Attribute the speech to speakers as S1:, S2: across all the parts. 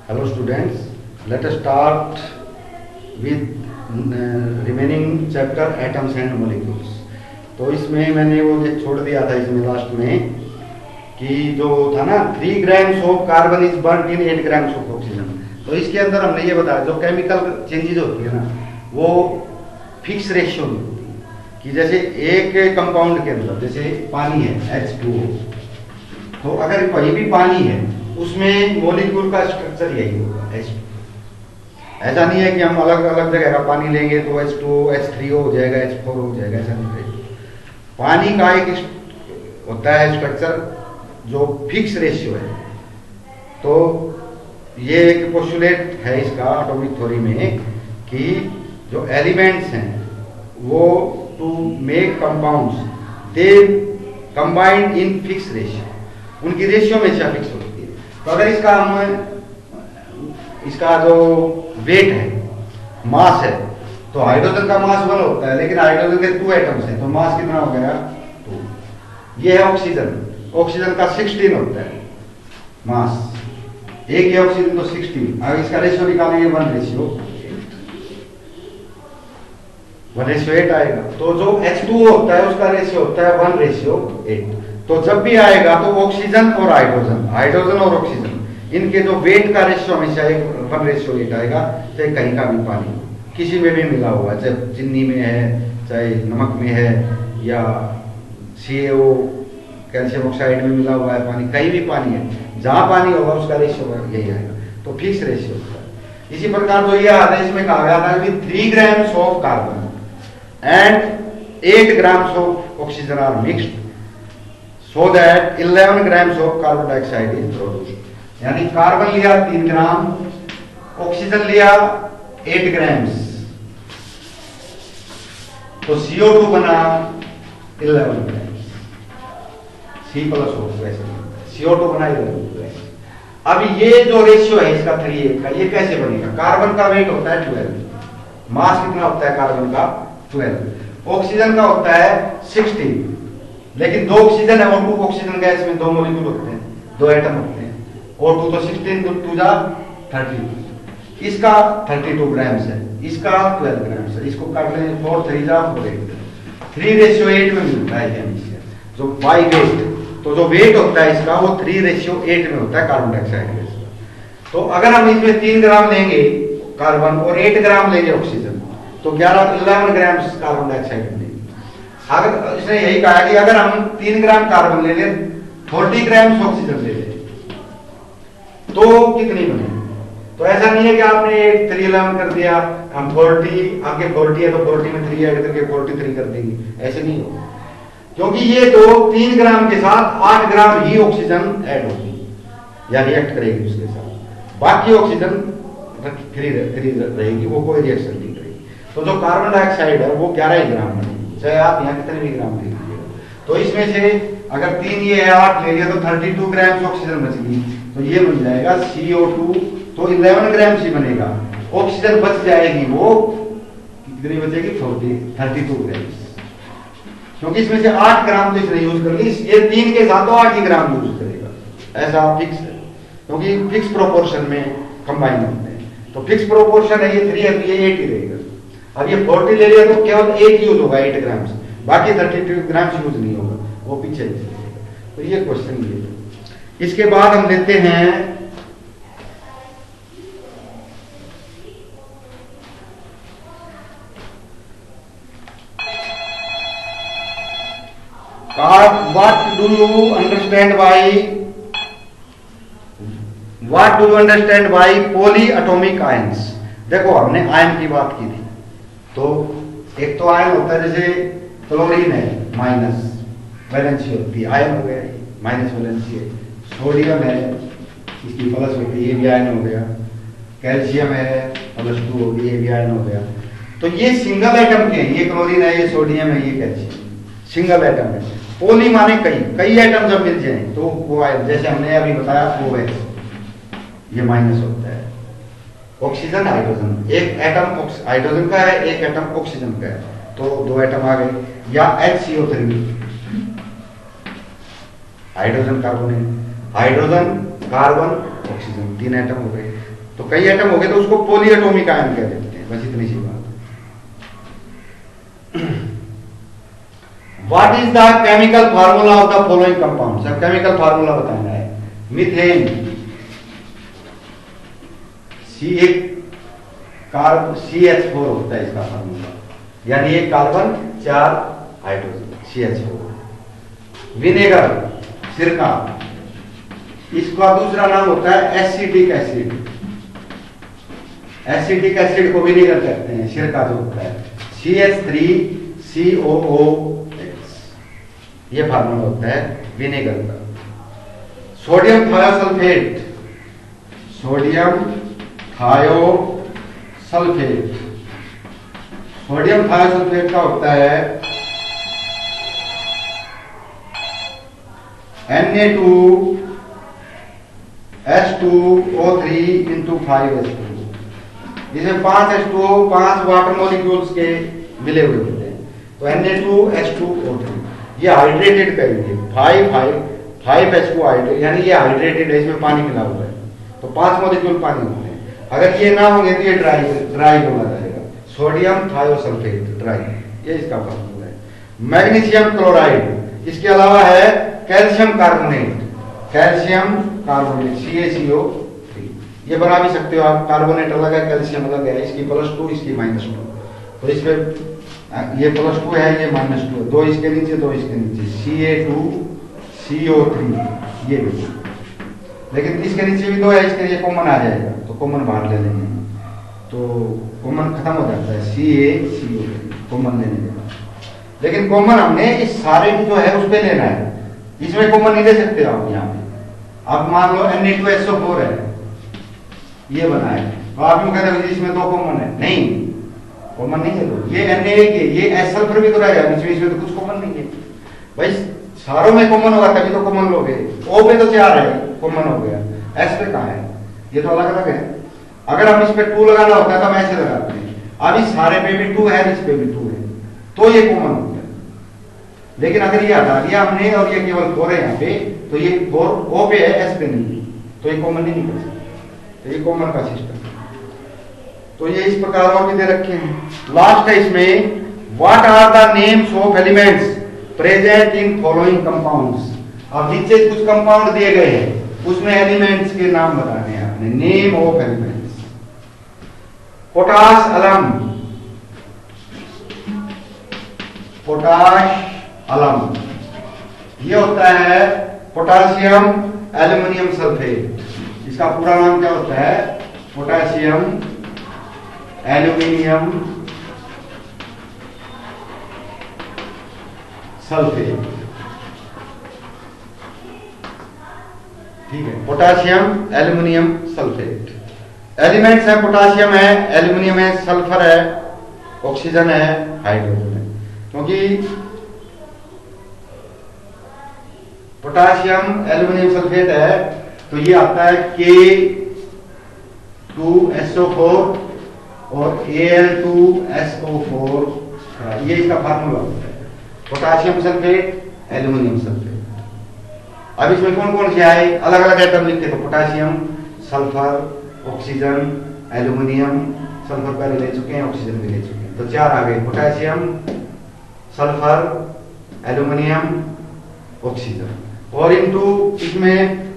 S1: Hello students, let us start with remaining chapter atoms and molecules. तो इसमें मैंने वो छोड़ दिया था इसमें लास्ट में कि जो था ना 3 grams of carbon is burn in 8 grams of oxygen. तो इसके अंदर हमने ये बताया जो केमिकल चेंजेस होती है ना वो फिक्स रेशियो में होती है कि जैसे एक कंपाउंड के अंदर जैसे पानी है H2O, तो अगर कोई भी पानी है उसमें मॉलिक्यूल का स्ट्रक्चर यही होगा H2। ऐसा नहीं है कि हम अलग अलग जगह का पानी लेंगे तो H2O H3O हो जाएगा, H4 हो जाएगा, ऐसा नहीं है। पानी का एक होता है स्ट्रक्चर जो फिक्स रेशियो है। तो ये एक पोस्टुलेट है इसका एटॉमिक थ्योरी में कि जो एलिमेंट्स हैं वो to make compounds they combined in fix ratio, उनकी रेशियो हमेशा फिक्स होती है। तो अगर इसका जो वेट है, मास है, तो हाइड्रोजन का मास 1 होता है, लेकिन हाइड्रोजन के 2 एटम्स हैं तो मास कितना हो गया 2। ये है ऑक्सीजन, ऑक्सीजन का 16 होता है मास, एक ही ऑक्सीजन तो 16। अगर इसका रेशियो निकालेंगे 1:8 आएगा। तो जो H2O होता है उसका रेशियो होता है 1:8। तो जब भी आएगा तो ऑक्सीजन और हाइड्रोजन, हाइड्रोजन और ऑक्सीजन, इनके जो वेट का रेशियो हमेशा 1:8 आएगा, चाहे कहीं का भी पानी किसी में भी मिला हुआ है, चाहे चीनी में है, चाहे नमक में है, या CaO कैल्शियम ऑक्साइड में मिला हुआ है पानी, कहीं भी पानी है, जहां पानी होगा उसका रेशियो यही आएगा। तो फिक्स रेशियो होता है। इसी प्रकार जो यह आता है इसमें कहा गया था कि 3 grams of carbon and 8 grams of oxygen are mixed so that 11 grams of carbon dioxide is produced। यानी कार्बन लिया 3 ग्राम, ऑक्सीजन लिया 8 ग्राम्स, तो CO2 बना 11 ग्राम्स, C+O वैसे CO2 बना 11 ग्राम्स। अब ये जो रेशियो है इसका 3:8 का, ये कैसे बनेगा? कार्बन का वेट होता है 12, मास कितना होता है कार्बन का 12, ऑक्सीजन का होता है 16, लेकिन 2 ऑक्सीजन है और 2 ऑक्सीजन गैस में 2 मॉलिक्यूल होते हैं, 2 एटम होते हैं, और 2 तो 16 तो 2 जा 32। इसका 32 ग्राम्स है, इसका 12 ग्राम्स है। इसको कर लें 4 3 जा 4 3:8 में मिलता है हमेशा जो बाई वेट। तो जो वेट होता है इसका वो 3:8 में होता है कार्बन डाइऑक्साइड गैस का। तो अगर हम इसमें 3 ग्राम लेंगे कार्बन और 8 ग्राम लेंगे ऑक्सीजन, तो 11 ग्राम्स कार्बन डाइऑक्साइड बनेगी। अगर इसने यही कहा कि अगर हम 3 ग्राम कार्बन ले लें, 40 ग्राम्स ऑक्सीजन ले लें, तो कितनी बनेगी? तो ऐसा नहीं है कि आपने 311 कर दिया, हम 40 आपके 40 है तो 40 में 3 ऐड करके 43 कर देंगे, ऐसे नहीं होगा। क्योंकि ये तो 3 ग्राम के साथ 8 ग्राम ही ऑक्सीजन ऐड होगी या रिएक्ट करेगी उसके साथ, बाकी ऑक्सीजन फ्री रहेगी, वो कोई रिएक्शन नहीं करेगी। तो जो कार्बन डाइऑक्साइड है वो 11 ग्राम बनेगी, चाहे आप यहाँ कितने भी ग्राम ले लीजिएगा। तो इसमें से अगर 3 ये है 8 ले लिया तो 32 ग्राम्स ऑक्सीजन बचेगी, तो ये बन जाएगा CO2, तो 11 ग्राम्स ही बनेगा। ऑक्सीजन बच जाएगी, वो कितनी बचेगी 32 ग्राम्स, क्योंकि इसमें से 8 ग्राम तो इसने यूज कर ली, ये 3 के साथ तो 8 ही ग्राम यूज करेगा, ऐसा फिक्स है, क्योंकि फिक्स प्रोपोर्शन में कंबाइन होते हैं। तो फिक्स प्रोपोर्शन है, ये 3 है तो ये 8 ही रहेगा। अब ये 40 ले लिया तो केवल 8 यूज होगा 8 ग्राम्स, बाकी 32 ग्राम्स यूज नहीं होगा, वो पीछे चलेगा। तो ये क्वेश्चन ये है। इसके बाद हम लेते हैं what do you understand by polyatomic ions? देखो हमने आयन की बात की थी, तो एक तो आयन होता है जैसे क्लोरीन है माइनस वैलेंसी होती है, आयन हो गया, माइनस वैलेंसी है। सोडियम है इसकी प्लस होती है, ये भी आयन हो गया। कैल्शियम है +2 होगी, ये भी आयन हो गया। तो ये सिंगल एटम के हैं, ये क्लोरीन है, ये सोडियम है, ये कैल्शियम, सिंगल एटम है। पोली माने कई एटम जब मिल जाए तो वो आयन, जैसे हमने अभी बताया वो है, ये माइनस होता है। ऑक्सीजन हाइड्रोजन, एक एटम हाइड्रोजन का है, एक एटम ऑक्सीजन का है, तो 2 एटम आ गए। या HCO3, hydrogen carbon, hydrogen carbon oxygen, 3 atom हो गए। तो कई एटम हो गए तो उसको पॉलीएटॉमिक आयन कह देते हैं। बस इतनी सी बात है। What is the chemical formula of the following compound? सब केमिकल फार्मूला बताना है। मीथेन CH4 होता है इसका फार्मूला, यानी एक कार्बन 4 हाइड्रोजन CH4। विनेगर सिरका, इसका दूसरा नाम होता है एसिटिक एसिड। एसिटिक एसिड को विनेगर कहते हैं। सिरका जो होता है CH3COOH, ये फार्मूला होता है विनेगर का। Sodium thiosulphate, sodium thiosulphate, sodium thiosulphate का होता है Na2H2O3 × 5H2। जिसमें 5 H2O 5 वाटर मॉलिक्यूल्स के मिले हुए होते हैं। तो Na2H2O3 ये हाइड्रेटेड करेंगे। 5 H2 हाइड्रेट, यानी ये हाइड्रेटेड है, इसमें पानी मिला हुआ है, तो 5 मॉलिक्यूल पानी होते हैं। अगर ये ना होंगे तो ये ड्राई बोला जाएगा। सोडियम थायोसल्फेट ड्राई, ये इसका फार्मूला है। मैग्नीशियम क्लोराइड, इसके अलावा है calcium carbonate, calcium carbonate CaCO3। ये बना भी सकते हो आप। कार्बोनेट अलग है, कैल्शियम अलग है। इसकी +2, इसकी -2। तो इसमें ये +2 है, ये -2 है। 2 इसके नीचे, 2 इसके नीचे, CA2CO3 ये भी। लेकिन इसके नीचे भी 2 है, इसके लिए कॉमन आ जाएगा, तो कॉमन बाहर ले लेंगे, तो कॉमन खत्म हो जाता है CaCO3 कॉमन लेने के बाद। लेकिन कॉमन हमने इस सारे जो है उस पे लेना है, इसमें कॉमन नहीं ले सकते आप। यहाँ पे आप मान लो Na2SO4 है, ये बना है, तो आप यूं कहते हो इसमें 2 कॉमन है। नहीं, कॉमन नहीं है। तो ये Na के ये S सल्फर भी तो रह जाएगा बीच में, इसमें तो कुछ कॉमन नहीं है भाई। सारों में कॉमन होगा तभी तो कॉमन लोगे। O पे तो 4 है, कॉमन हो गया। S पे कहाँ है? ये तो अलग अलग है। अगर हम इस पे 2 लगाना होता है तो हम ऐसे लगाते हैं। अब इस सारे पे भी 2 है, इस पे भी 2 है, तो ये कॉमन हो गया। लेकिन अगर ये हटा दिया हमने और ये केवल 4 है यहाँ पे, तो ये 4 O पे है, S पे नहीं, तो ये कॉमन नहीं निकल सकता। तो ये कॉमन का सिस्टम। तो ये इस प्रकार और भी दे रखे हैं। लास्ट है इसमें, what are the names of elements present in following compounds. अब नीचे कुछ कंपाउंड दिए गए हैं, उसमें एलिमेंट्स के नाम बताने हैं आपने। Name of elements. पोटाश अलम, पोटाश अलम, ये होता है पोटासियम एल्युमिनियम सल्फेट। इसका पूरा नाम क्या होता है? Potassium aluminium sulphate. ठीक है, पोटासियम एल्युमिनियम सल्फेट। एलिमेंट्स है, पोटासियम है, एल्युमिनियम है, सल्फर है, ऑक्सीजन है, हाइड्रोजन है। क्योंकि पोटासियम एल्युमिनियम सल्फेट है तो ये आता है K2SO4 और Al2SO4, ये इसका फार्मूला होता है। Potassium sulphate, aluminium sulphate. अब इसमें कौन कौन से आए? अलग अलग एटम लिखते तो potassium, sulphur, oxygen, aluminium. Sulphur पहले ले चुके हैं, ऑक्सीजन भी ले चुके हैं, तो 4 आ गए। Potassium, sulphur, aluminium, oxygen. और इनटू इसमें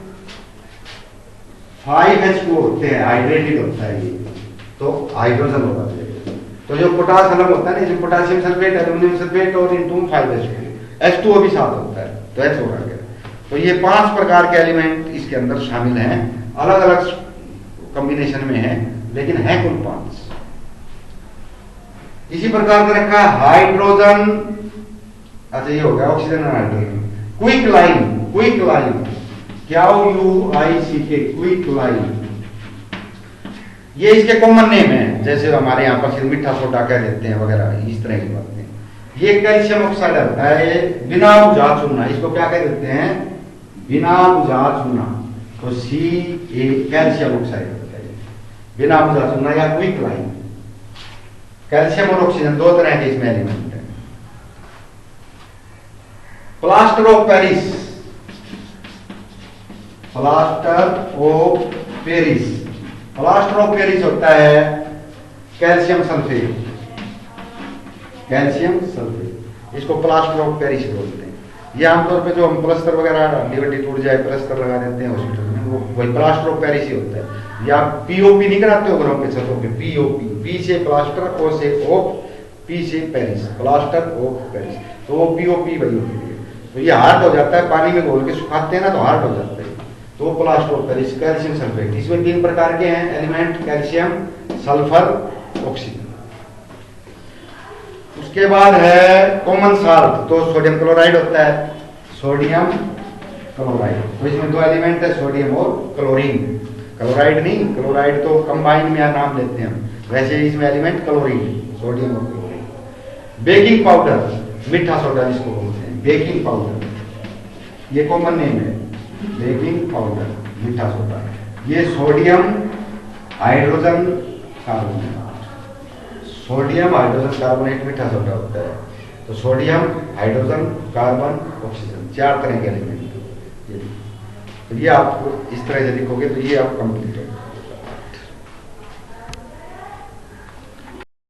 S1: 5H2 होते हैं, हाइड्रेटेड होता है ये, तो हाइड्रोजन होगा। तो जो पोटास अलग होता है ना, जो पोटासियम सल्फेट, एल्युमिनियम सल्फेट और इनटू 5H2, H2O भी साथ होता है, तो H हो गया। तो ये 5 प्रकार के एलिमेंट इसके अंदर शामिल हैं, अलग अलग कॉम्बिनेशन में हैं, लेकिन है कुल 5। इसी प्रकार का रखा है हाइड्रोजन। अच्छा, ये हो गया ऑक्सीजन और hydrogen. Quick line, quick line, QUICK, quick line, ये इसके कॉमन नेम है। जैसे हमारे यहाँ पर मीठा सोडा कह देते हैं वगैरह, इस तरह की बातें। ये कैल्शियम ऑक्साइड होता है, बिना बुझा चूना, इसको क्या कह देते हैं? बिना बुझा चूना। तो Ca कैल्शियम ऑक्साइड होता है, बिना बुझा चूना या क्विक लाइन। कैल्शियम और ऑक्सीजन 2 तरह के इसमें एलिमेंट है। Plaster of Paris, plaster of Paris, plaster of Paris होता है कैल्शियम सल्फेट, कैल्शियम सल्फेट, इसको प्लास्टर ऑफ पेरिस बोलते हैं। ये आमतौर पे जो हम प्लास्टर वगैरह हड्डी टूट जाए प्लास्टर लगा देते हैं हॉस्पिटल में, वो वही प्लास्टर ऑफ पेरिस ही होता है। या पीओपी नहीं कराते हो घरों पे छतों पे, पीओपी, पी से प्लास्टर, ओ से ओप, पी से पेरिस, प्लास्टर ऑफ पेरिस, तो वो पीओपी वही होती है। तो ये हार्ड हो जाता है, पानी में घोल के सुखाते हैं ना तो हार्ड हो जाता है, तो plaster of Paris calcium sulphate. इसमें 3 प्रकार के हैं एलिमेंट, कैल्शियम, सल्फर, ऑक्सीजन। उसके बाद है कॉमन साल्ट, तो सोडियम क्लोराइड होता है, सोडियम क्लोराइड। तो इसमें 2 एलिमेंट है, सोडियम और क्लोरीन, क्लोराइड नहीं, क्लोराइड तो कंबाइन में नाम लेते हैं हम, वैसे इसमें एलिमेंट क्लोरीन, सोडियम और क्लोरीन। बेकिंग पाउडर, मीठा सोडा जिसको बोलते हैं, बेकिंग पाउडर, ये कॉमन नेम है, बेकिंग पाउडर, मीठा सोडा। ये sodium hydrogen carbonate, sodium hydrogen carbonate मीठा सोडा होता है। तो सोडियम, हाइड्रोजन, कार्बन, ऑक्सीजन, 4 तरह के एलिमेंट। तो ये आप इस तरह से लिखोगे तो ये आप कंप्लीट हो।